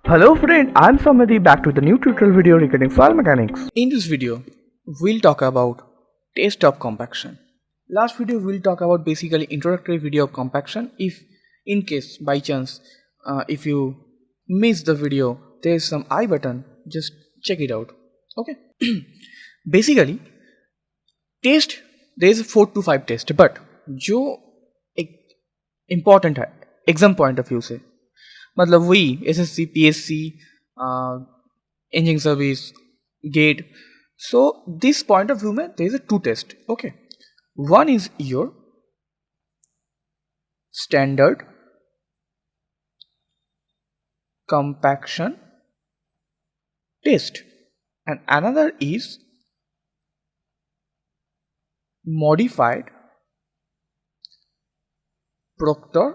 Hello friend, I'm Samadi back to the new tutorial video regarding soil mechanics. In this video, we'll talk about taste of compaction. Last video we'll talk about basically introductory video of compaction. If in case by chance if you miss the video, there's some I button, just check it out. Okay. Basically test there is 4 to 5 test but जो एक important है exam point of view से मतलब वही SSC PSC engineering service GATE so this point of view में there is a 2 test okay one is your standard compaction test and another is modified Proctor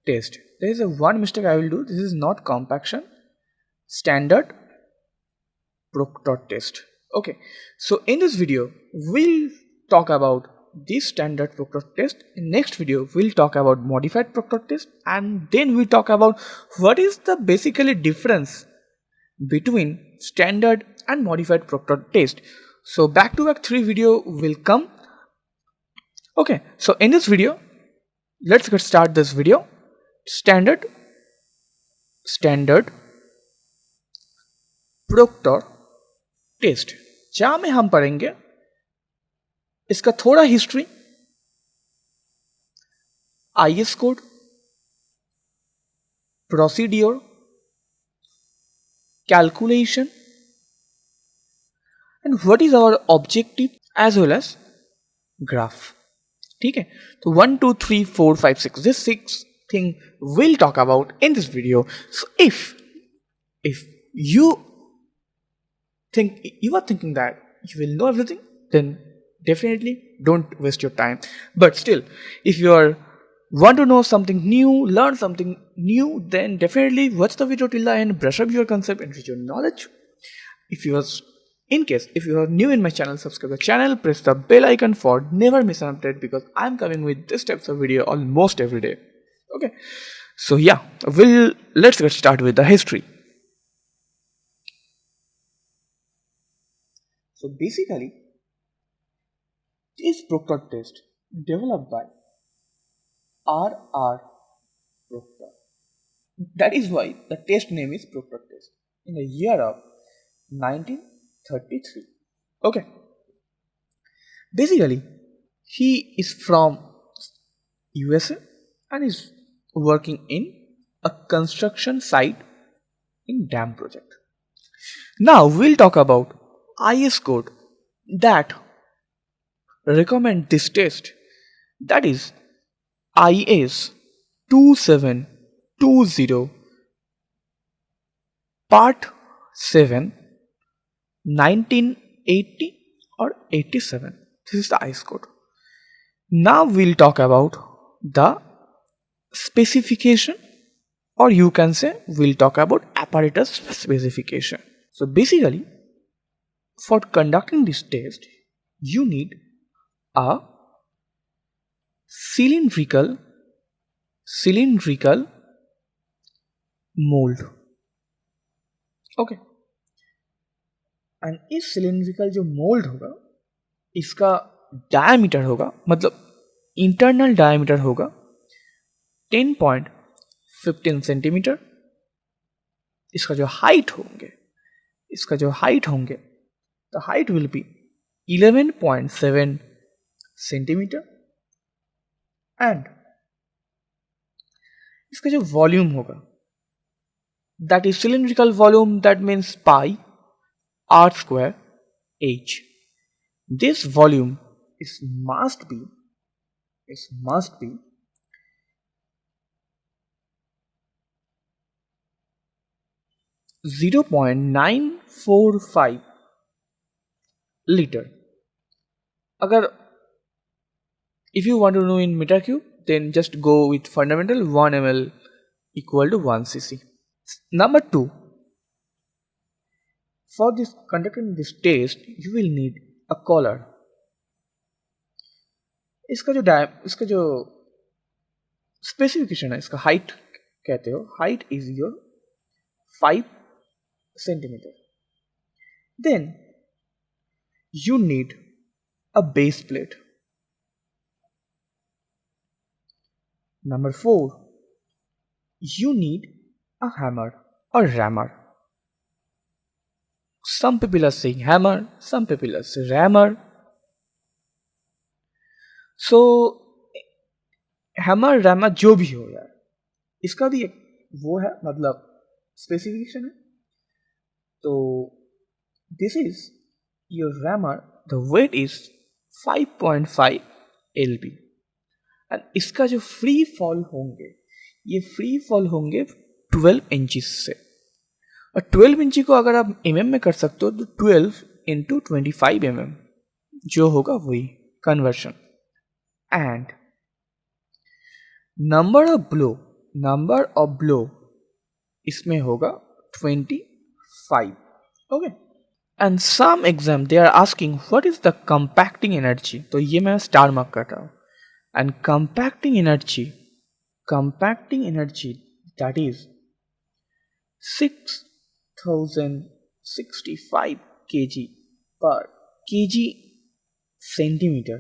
test. There is a one mistake I will do. This is not compaction, standard Proctor test. Okay, so in this video we'll talk about this standard Proctor test. In next video we'll talk about modified Proctor test, and then we talk about what is the basically difference between standard and modified Proctor test. So back to back 3 video will come. Okay, so in this video let's get start this video. Standard Proctor test, जहाँ में हम पढ़ेंगे इसका थोड़ा history, IS code, procedure, calculation and what is our objective as well as graph. ठीक है, तो 1 2 3 4 5 6 this 6 thing we'll talk about in this video. So if you think you are thinking that you will know everything, then definitely don't waste your time. But still, if you are want to know something new, learn something new, then definitely watch the video till the end, brush up your concept and with your knowledge. If you are In case if you are new in my channel, subscribe the channel, press the bell icon for never miss an update, because I'm coming with this types of video almost every day. Okay, so yeah, let's get started with the history. So basically this Proctor test developed by R.R. Proctor. That is why the test name is Proctor test, in the year of 1933. Okay, basically he is from USA and is working in a construction site in dam project. Now we'll talk about IS code that recommend this test, that is IS 2720 part 7 1980 or 87. This is the IS code. Now we'll talk about the specification, or you can say we'll talk about apparatus specification. So basically for conducting this test you need a cylindrical mold. Okay, and इस cylindrical जो mould होगा इसका diameter होगा, मतलब internal diameter होगा 10.15 centimetre. इसका जो height होंगे the height will be 11.7 centimetre. And इसका जो वॉल्यूम होगा that is cylindrical volume, that means pi r square h. This volume must be 0.945 liter. अगर if you want to know in meter cube, then just go with fundamental 1 ml equal to 1 cc. Number 2, for this conducting this test you will need a collar. इसका जो specification है, इसका height कहते हो, height is your 5 centimeter. Then you need a base plate. Number 4, you need a hammer or rammer. Some people are saying hammer, some people are saying rammer. So hammer rammer जो भी हो रहा है, इसका भी एक वो है, मतलब स्पेसिफिकेशन है. तो this is your rammer, the weight is 5.5 lb and इसका जो फ्री फॉल होंगे, ये फ्री फॉल होंगे 12 इंचेस से. और 12 इंची को अगर आप mm में कर सकते हो तो 12 इंटू 25 mm जो होगा वही conversion. And number of blow इसमें होगा 25. Okay. And some exam they are asking what is the compacting energy. तो ये मैं स्टार मार्क कर रहा हूँ. And compacting energy that is 6065 kg per kg centimeter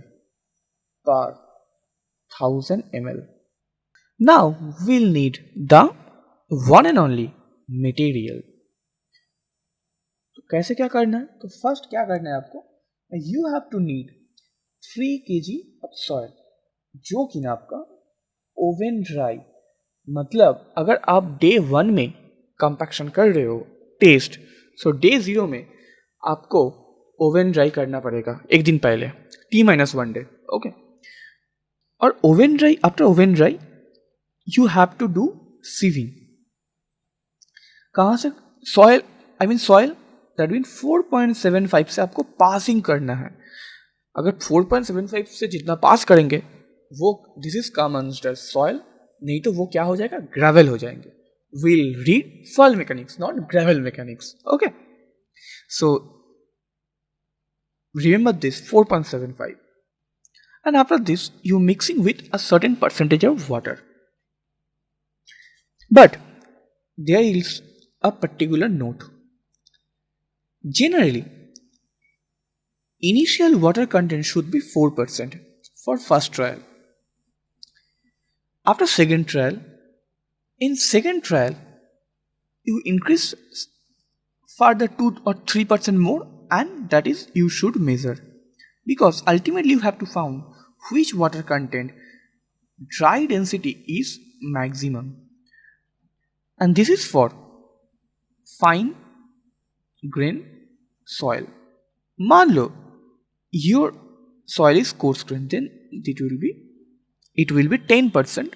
per 1000 ml. Now we'll need the one and only material. तो कैसे क्या करना है? तो फर्स्ट क्या करना है आपको, you have to need 3 kg of soil, जो कि ना आपका ओवन ड्राई, मतलब अगर आप डे 1 में कंपैक्शन कर रहे हो टेस्ट, सो डे 0 में आपको ओवन ड्राई करना पड़ेगा एक दिन पहले, T-1 डे. ओके. और oven dry, after oven dry you have to do sieving. कहाँ से? सॉइल दैट मीन 4.75 से आपको पासिंग करना है. अगर 4.75 से जितना पास करेंगे वो दिस इज कंसिडर्ड सॉइल, नहीं तो वो क्या हो जाएगा, ग्रेवल हो जाएंगे. we'll read soil mechanics, not gravel mechanics. Okay, so remember this 4.75, and after this you mixing with a certain percentage of water. But there is a particular note. Generally initial water content should be 4% for first trial. After second trial, in second trial you increase further 2 or 3% more, and that is you should measure, because ultimately you have to find which water content dry density is maximum, and this is for fine grain soil. मान लो your soil is coarse grain, then it will be 10%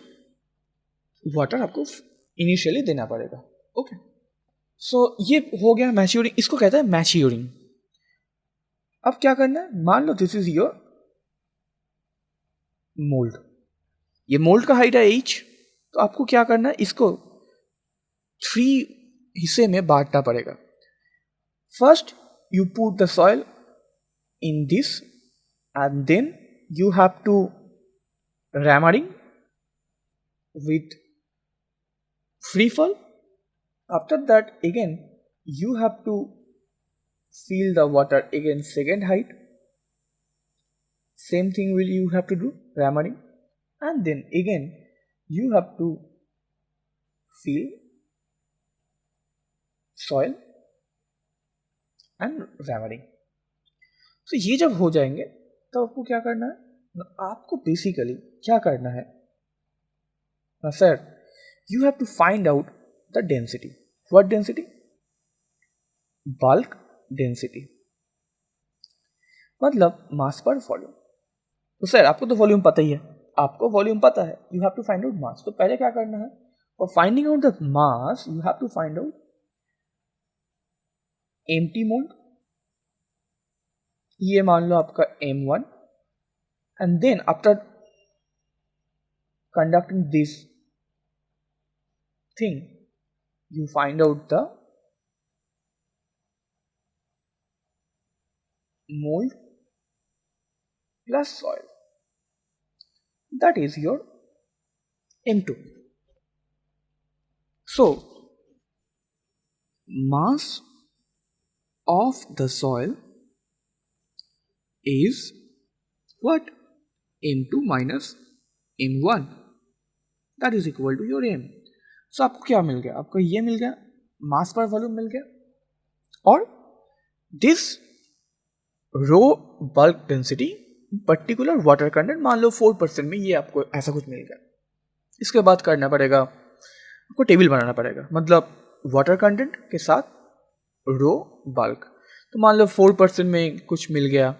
water आपको initially देना पड़ेगा. Okay. सो ये हो गया maturing, इसको कहता है मैच्योरिंग. अब क्या करना है, मान लो दिस इज योर मोल्ड, ये मोल्ड का हाइट है h, तो आपको क्या करना है, इसको 3 हिस्से में बांटना पड़ेगा. First you put the soil in this and then you have to ramming with free fall. After that again you have to fill the water again second height, same thing will you have to do rammering, and then again you have to fill soil and rammering. तो ये जब हो जाएंगे तो आपको क्या करना है, आपको बेसिकली क्या करना है ना sir, you have to find out the density. What density? Bulk density, मतलब मास पर वॉल्यूम. तो सर आपको तो वॉल्यूम पता ही है, आपको वॉल्यूम पता है, you have to find out mass. तो पहले क्या करना है, for finding out the mass you have to find out empty mould. ये मान लो आपका M1, and then after conducting this thing you find out the mold plus soil, that is your M2. So mass of the soil is what? m2 minus m1 that is equal to your m. So आपको क्या मिल गया? आपको ये मिल गया, मास पर volume मिल गया, और this rho bulk density particular water content मान लो 4% में, ये आपको ऐसा कुछ मिल गया. इसके बाद करना पड़ेगा आपको टेबल बनाना पड़ेगा, मतलब वाटर कंटेंट के साथ रो बल्क. तो मान लो 4% में कुछ मिल गया,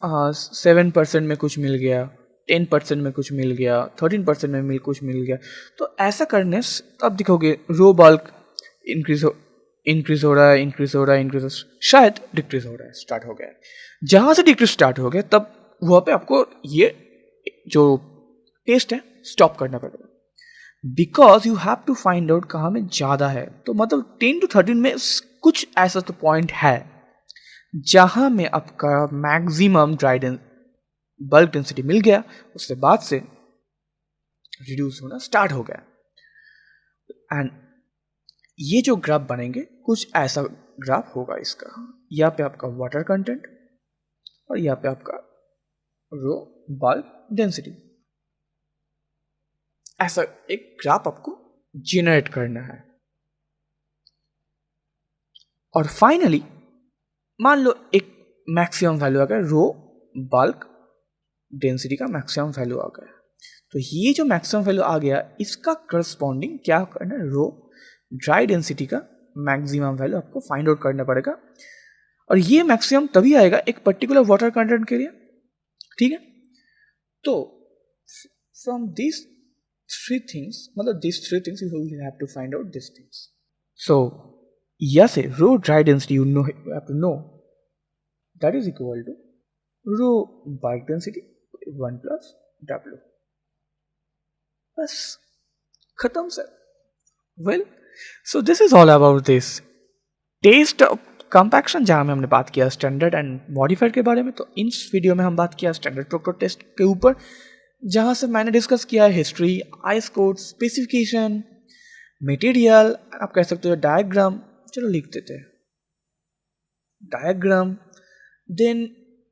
7% में कुछ मिल गया, 10% में कुछ मिल गया, 13% में कुछ मिल गया. तो ऐसा करने से अब दिखोगे रो बल्क इंक्रीज हो रहा है, शायद डिक्रीज हो रहा है, स्टार्ट हो गया है. जहाँ से डिक्रीज स्टार्ट हो गया तब वहाँ पे आपको ये जो टेस्ट है स्टॉप करना पड़ेगा, because you have to find out कहाँ में ज़्यादा है. तो मतलब 10 to 13 में कुछ ऐसा तो पॉइंट है जहाँ में आपका मैक्सिमम ड्राई बल्क डेंसिटी मिल गया, उसके बाद से रिड्यूस होना स्टार्ट हो गया. एंड ये जो ग्राफ बनेंगे कुछ ऐसा ग्राफ होगा इसका. यहाँ पे आपका वाटर कंटेंट और यहाँ पे आपका रो बल्क डेंसिटी, ऐसा एक ग्राफ आपको जेनरेट करना है. और फाइनली मान लो एक मैक्सिमम वैल्यू आ गया, रो बल्क डेंसिटी का मैक्सिमम वैल्यू आ गया. तो ये जो मैक्सिमम वैल्यू आ गया इसका करस्पॉन्डिंग क्या करना है, रो ड्राई डेंसिटी का मैक्सिमम वैल्यू आपको फाइंड आउट करना पड़ेगा. और ये मैक्सिमम तभी आएगा एक पर्टिकुलर वाटर कंटेंट के लिए, ठीक है. तो फ्रॉम दिस थ्री थिंग्स, मतलब this three things you will have to find out this things. So यहाँ से rho dry density you have to know that is equal to rho bulk density 1 plus W. बस खत्म sir. Well, so this is all about this test of compaction, जहाँ में हमने बात किया standard and modified के बारे में. तो इस वीडियो में हम बात किया स्टैंडर्ड प्रोक्टर टेस्ट के ऊपर, जहाँ से मैंने डिस्कस किया है history, IS code, specification, material, आप कह सकते हो डायग्राम. चलो लिख देते हैं diagram. Then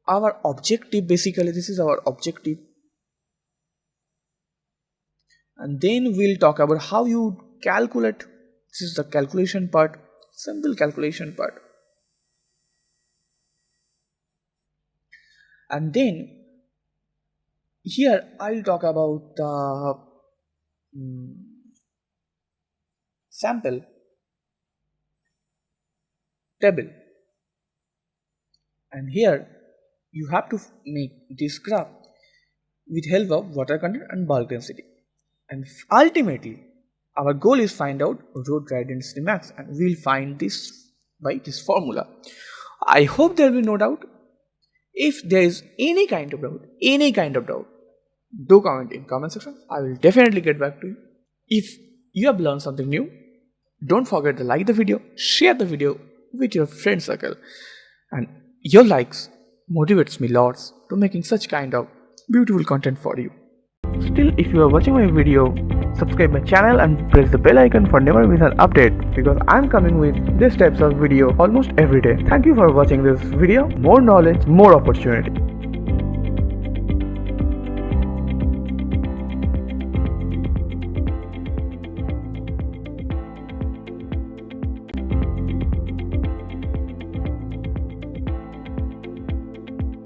our objective, basically this is our objective, and then we'll talk about how you calculate. This is the calculation part, simple calculation part. And then here I'll talk about the sample table, and here you have to make this graph with help of water content and bulk density. And ultimately our goal is find out ro dry density max, and we'll find this by this formula. I hope there will be no doubt. If there is any kind of doubt, do comment in comment section. I will definitely get back to you. If you have learned something new, don't forget to like the video, share the video with your friend circle, and your likes motivates me lots to making such kind of beautiful content for you. Still, if you are watching my video, subscribe my channel and press the bell icon for never miss an update, because I'm coming with this types of video almost every day. Thank you for watching this video. More knowledge, more opportunity.